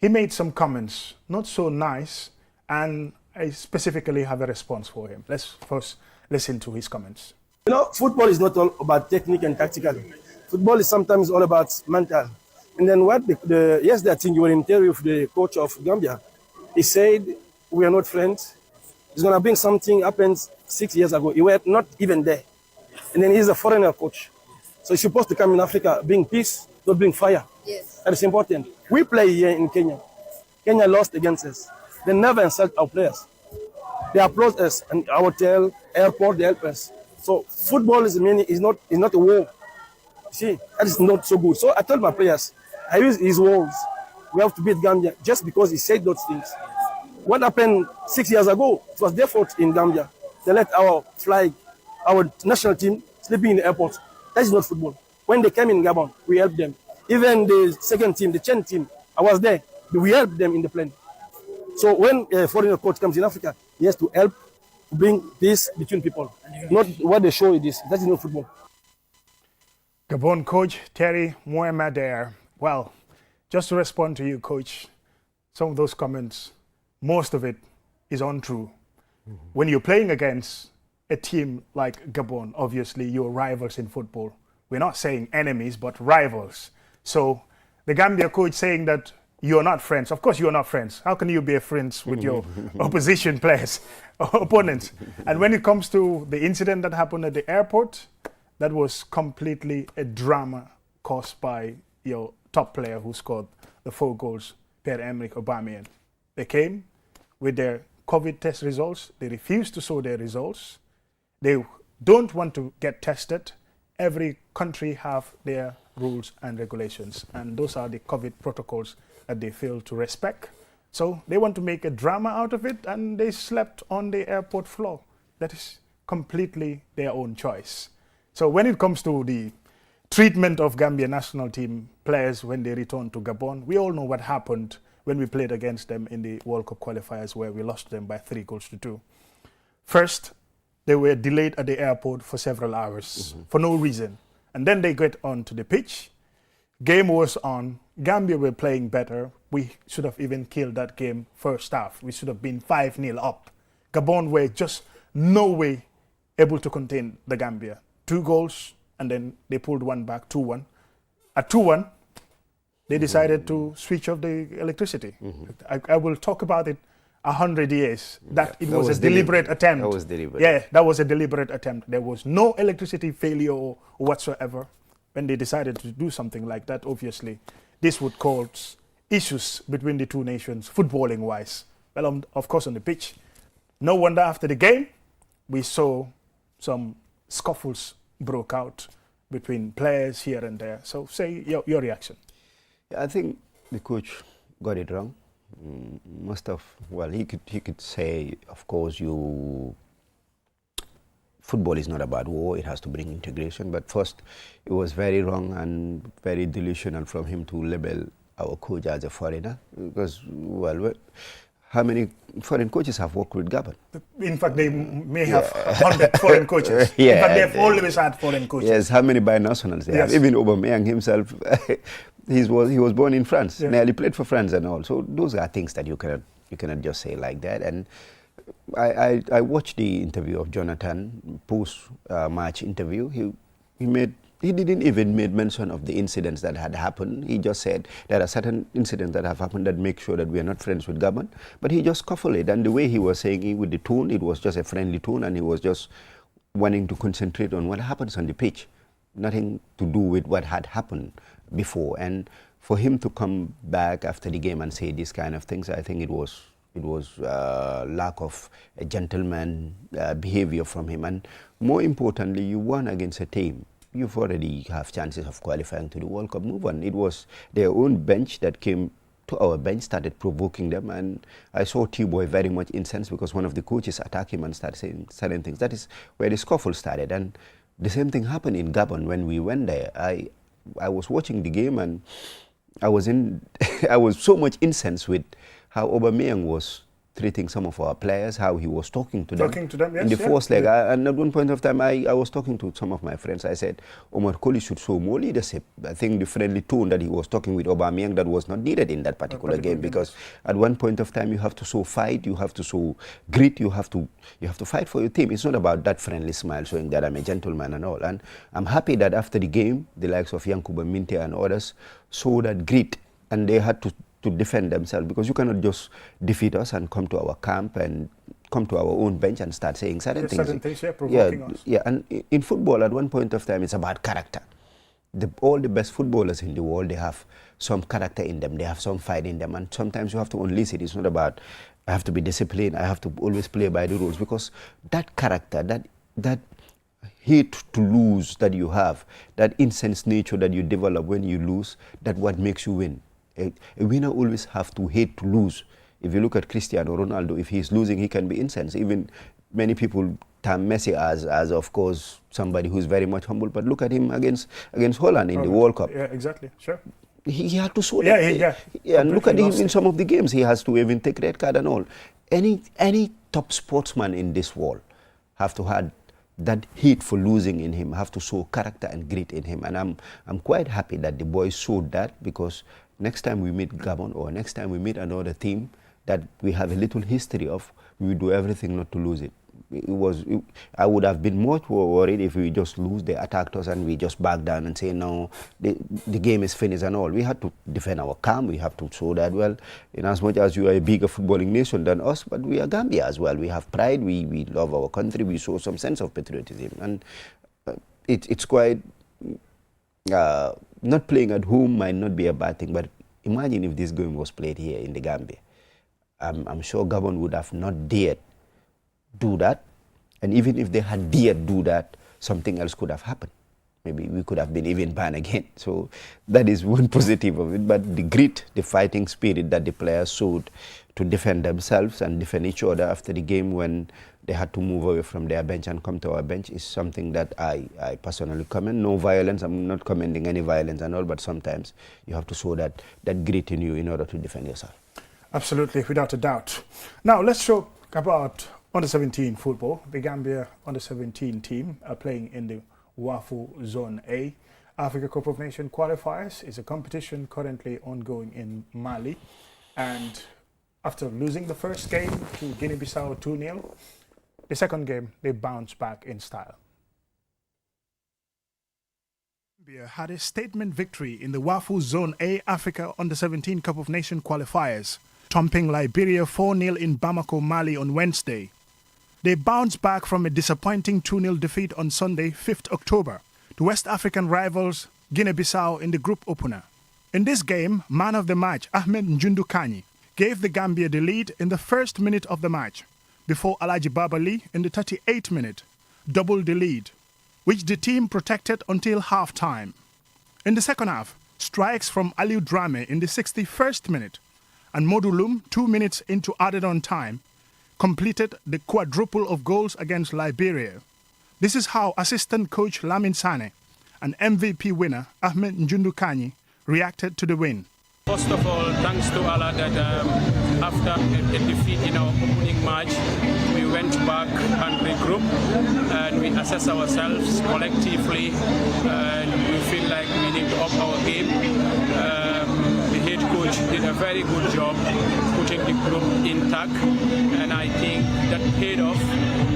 he made some comments, not so nice, and I specifically have a response for him. Let's first listen to his comments. You know, football is not all about technique and tactical. Football is sometimes all about mental. And then what yesterday, I think you were in interview with the coach of Gambia. He said, we are not friends. He's going to bring something happened 6 years ago. You were not even there. And then he's a foreigner coach. So he's supposed to come in Africa, bring peace, not bring fire. Yes. That is important. We play here in Kenya. Kenya lost against us. They never insult our players. They applaud us and our hotel, airport, they help us. So football is not a war. See, that is not so good. So I told my players, I use his words. We have to beat Gambia just because he said those things. What happened 6 years ago? It was their fault in Gambia. They let our national team sleeping in the airport. That is not football. When they came in Gabon, we helped them. Even the second team, the Chen team, I was there. We helped them in the plane. So when a foreigner coach comes in Africa, he has to help bring peace between people. Not what they show it is. That is not football. Gabon coach Terry Mohamed there. Well, just to respond to you, coach, some of those comments, most of it is untrue. When you're playing against a team like Gabon, obviously you're rivals in football. We're not saying enemies, but rivals. So the Gambia coach saying that you're not friends. Of course you're not friends. How can you be friends with your opposition players, opponents? And when it comes to the incident that happened at the airport, that was completely a drama caused by your top player who scored the 4 goals, Pierre-Emerick Aubameyang. They came with their COVID test results. They refused to show their results. They don't want to get tested. Every country have their rules and regulations, and those are the COVID protocols that they fail to respect. So they want to make a drama out of it, and they slept on the airport floor. That is completely their own choice. So when it comes to the treatment of Gambia national team players when they return to Gabon, we all know what happened when we played against them in the World Cup qualifiers where we lost them by 3-2. First, they were delayed at the airport for several hours for no reason. And then they get onto the pitch. Game was on. Gambia were playing better. We should have even killed that game first half. We should have been 5-0 up. Gabon were just no way able to contain the Gambia. 2 goals, and then they pulled one back, 2-1. At 2-1, they decided to switch off the electricity. I will talk about it 100 years. That was a deliberate attempt. That was deliberate. Yeah, that was a deliberate attempt. There was no electricity failure whatsoever. When they decided to do something like that, obviously, this would cause issues between the two nations, footballing-wise. Well, of course, on the pitch. No wonder after the game, we saw some scuffles broke out between players here and there. So say your reaction. I think the coach got it wrong. He could say, of course, football is not about war, it has to bring integration. But first, it was very wrong and very delusional from him to label our coach as a foreigner. Because, how many foreign coaches have worked with Gabon? In fact, they may have 100 foreign coaches. In fact, they've always had foreign coaches. Yes, how many binationals they have? Even Aubameyang himself, he was born in France, nearly played for France and all. So those are things that you cannot just say like that. And I watched the interview of Jonathan, post-match interview. He didn't even make mention of the incidents that had happened. He just said there are certain incidents that have happened that make sure that we are not friends with Gabon. But he just scuffled it. And the way he was saying it with the tone, it was just a friendly tone, and he was just wanting to concentrate on what happens on the pitch. Nothing to do with what had happened before. And for him to come back after the game and say these kind of things, I think it was lack of a gentleman behavior from him. And more importantly, you won against a team. You've already have chances of qualifying to the World Cup. Move on. It was their own bench that came to our bench, started provoking them, and I saw T-Boy very much incensed because one of the coaches attacked him and started saying certain things. That is where the scuffle started, and the same thing happened in Gabon when we went there. I was watching the game, and I was so much incensed with how Aubameyang was treating some of our players, how he was talking to them. Yes, in the first leg. And at one point of time, I was talking to some of my friends. I said, Omar Colley should show more leadership. I think the friendly tone that he was talking with Aubameyang, that was not needed in that particular game, because at one point of time, you have to show fight, you have to show grit, you have to fight for your team. It's not about that friendly smile showing that I'm a gentleman and all. And I'm happy that after the game, the likes of Yankuba Minte and others saw that grit, and they had to defend themselves, because you cannot just defeat us and come to our camp and come to our own bench and start saying certain things. Provoking us. Yeah, and in football, at one point of time, it's about character. All the best footballers in the world, they have some character in them, they have some fight in them, and sometimes you have to unleash it. It's not about, I have to be disciplined, I have to always play by the rules, because that character, that hate to lose that you have, that intense nature that you develop when you lose, that's what makes you win. A winner always have to hate to lose. If you look at Cristiano Ronaldo, if he's losing, he can be incensed. Even many people term Messi as of course, somebody who's very much humble. But look at him against Holland in the World Cup. Yeah, exactly. Sure. He had to show that. Yeah, and look at him in some of the games. He has to even take red card and all. Any top sportsman in this world have to have that hate for losing in him, have to show character and grit in him. And I'm quite happy that the boys showed that, because next time we meet Gabon, or next time we meet another team that we have a little history of, we will do everything not to lose it. I would have been much worried if we just lose, they attacked us and we just back down and say, no, the game is finished and all. We had to defend our camp. We have to show that, well, in as much as you are a bigger footballing nation than us, but we are Gambia as well. We have pride, we love our country, we show some sense of patriotism. And it's quite... not playing at home might not be a bad thing, but imagine if this game was played here in the Gambia. I'm sure Gabon would have not dared do that. And even if they had dared do that, something else could have happened. Maybe we could have been even banned again. So that is one positive of it. But the grit, the fighting spirit that the players showed to defend themselves and defend each other after the game, when they had to move away from their bench and come to our bench, is something that I personally commend. No violence, I'm not commending any violence and all, but sometimes you have to show that grit in you in order to defend yourself. Absolutely, without a doubt. Now let's talk about under-17 football. The Gambia under-17 team are playing in the WAFU Zone A Africa Cup of Nations qualifiers. Is a competition currently ongoing in Mali, and after losing the first game to Guinea-Bissau 2-0, the second game they bounced back in style. Gambia had a statement victory in the WAFU Zone A Africa Under-17 Cup of Nations qualifiers, thumping Liberia 4-0 in Bamako, Mali on Wednesday. They bounced back from a disappointing 2-0 defeat on Sunday, 5th October, to West African rivals Guinea-Bissau in the group opener. In this game, man of the match Ahmed Njundu Kanyi gave the Gambia the lead in the first minute of the match, before Alaji Babali in the 38th minute doubled the lead, which the team protected until half-time. In the second half, strikes from Aliou Dramé in the 61st minute and Modulum 2 minutes into added-on time completed the quadruple of goals against Liberia. This is how assistant coach Lamin Sane and MVP winner Ahmed Njundu Kanyi reacted to the win. First of all, thanks to Allah that after a defeat in our opening match, we went back and regrouped and we assessed ourselves collectively, and we feel like we need to up our game. The head coach did a very good job putting the group intact, and I think that paid off.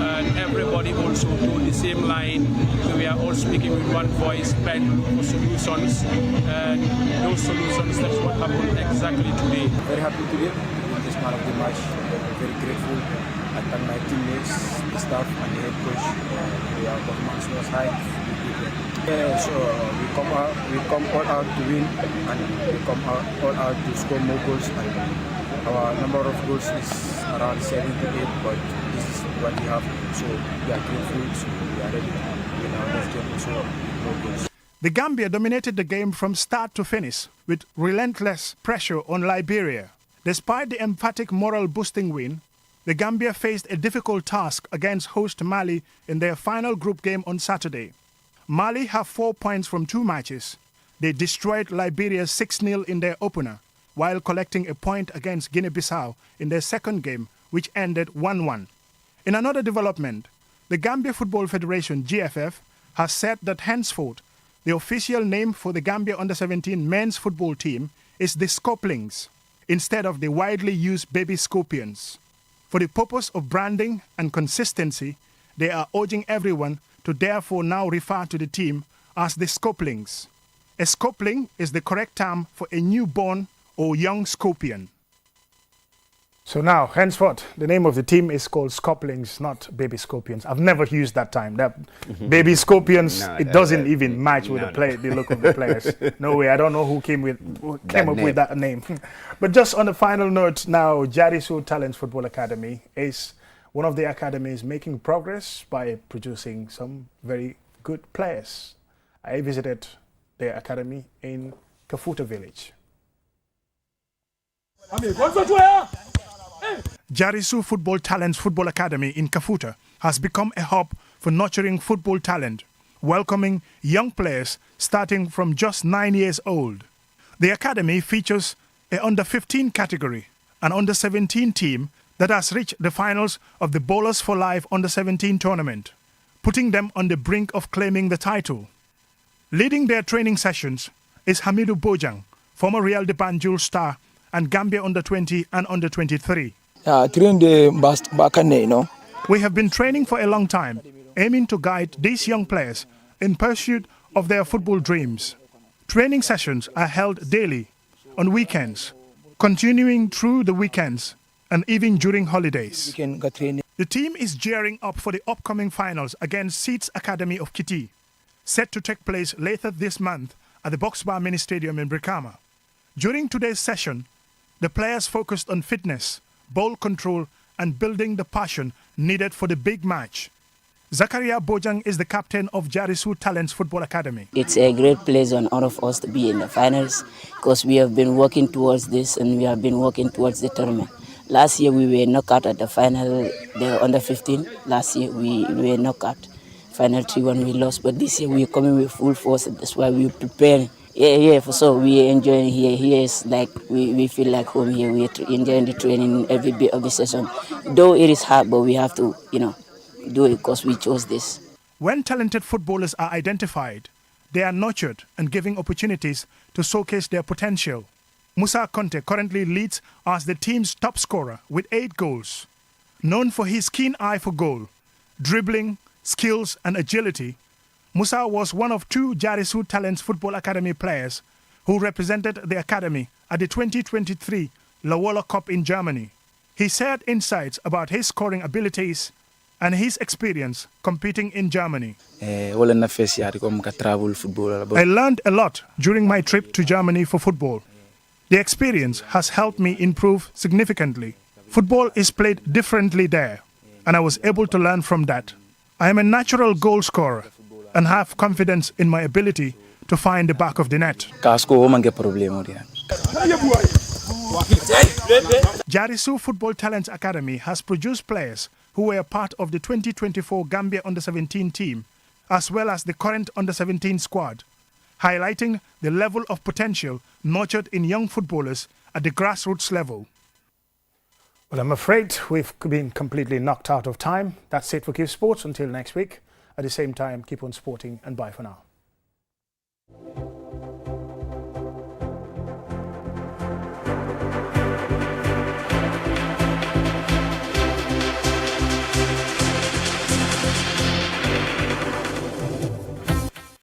And everybody also told the same line. We are all speaking with one voice, trying to look for solutions, and those solutions, that's what happened exactly today. Very happy today with this man of the match. Very grateful. I thank my teammates, the staff, and the head coach. Our performance was high. So we come all out to win, and we come all out to score more goals. And our number of goals is around 7 to 8, but this is what we have. So we are grateful. So we are ready to win our next game. So more goals. The Gambia dominated the game from start to finish with relentless pressure on Liberia. Despite the emphatic moral-boosting win, the Gambia faced a difficult task against host Mali in their final group game on Saturday. Mali have 4 points from 2 matches. They destroyed Liberia 6-0 in their opener, while collecting a point against Guinea-Bissau in their second game which ended 1-1. In another development, the Gambia Football Federation (GFF) has said that henceforth the official name for the Gambia Under-17 men's football team is the Scorplings instead of the widely used Baby Scorpions. For the purpose of branding and consistency, they are urging everyone to therefore now refer to the team as the Scorplings. A Scorpling is the correct term for a newborn or young scorpion. So now, henceforth, the name of the team is called Scorplings, not Baby Scorpions. I've never used that time. That Baby Scorpions, No, it doesn't even match with the look of the players. No way. I don't know who came up with that name. But just on a final note, now Jarisu Talents Football Academy is one of the academies making progress by producing some very good players. I visited their academy in Kafuta village. Jarisu Football Talents Football Academy in Kafuta has become a hub for nurturing football talent, welcoming young players starting from just 9 years old. The academy features a under-15 category, an under-17 team that has reached the finals of the Bowlers for Life under-17 tournament, putting them on the brink of claiming the title. Leading their training sessions is Hamidou Bojang, former Real de Banjul star and Gambia under-20 and under-23. We have been training for a long time, aiming to guide these young players in pursuit of their football dreams. Training sessions are held daily, on weekends, continuing through the weekends and even during holidays. The team is gearing up for the upcoming finals against Seeds Academy of Kiti, set to take place later this month at the Boxbar Mini Stadium in Brikama. During today's session, the players focused on fitness, ball control, and building the passion needed for the big match. Zakaria Bojang is the captain of Jarisu Talents Football Academy. It's a great pleasure and honor for us to be in the finals because we have been working towards this and we have been working towards the tournament. Last year we were knocked out at the final, the under-15. Last year we were knocked out. Final 3-1 we lost, but this year we are coming with full force. That's why we are preparing. Yeah, for sure. We are enjoying here. Here is like, we feel like home here. We are enjoying the training every bit of the session. Though it is hard, but we have to, do it because we chose this. When talented footballers are identified, they are nurtured and given opportunities to showcase their potential. Musa Conte currently leads as the team's top scorer with 8 goals. Known for his keen eye for goal, dribbling, skills and agility, Musa was one of 2 Jarisu Talents Football Academy players who represented the academy at the 2023 Lawala Cup in Germany. He shared insights about his scoring abilities and his experience competing in Germany. I learned a lot during my trip to Germany for football. The experience has helped me improve significantly. Football is played differently there, and I was able to learn from that. I am a natural goal scorer and have confidence in my ability to find the back of the net. Jarisu Football Talents Academy has produced players who were part of the 2024 Gambia Under-17 team, as well as the current Under-17 squad, highlighting the level of potential nurtured in young footballers at the grassroots level. Well, I'm afraid we've been completely knocked out of time. That's it for Qsports. Until next week. At the same time, keep on sporting and bye for now.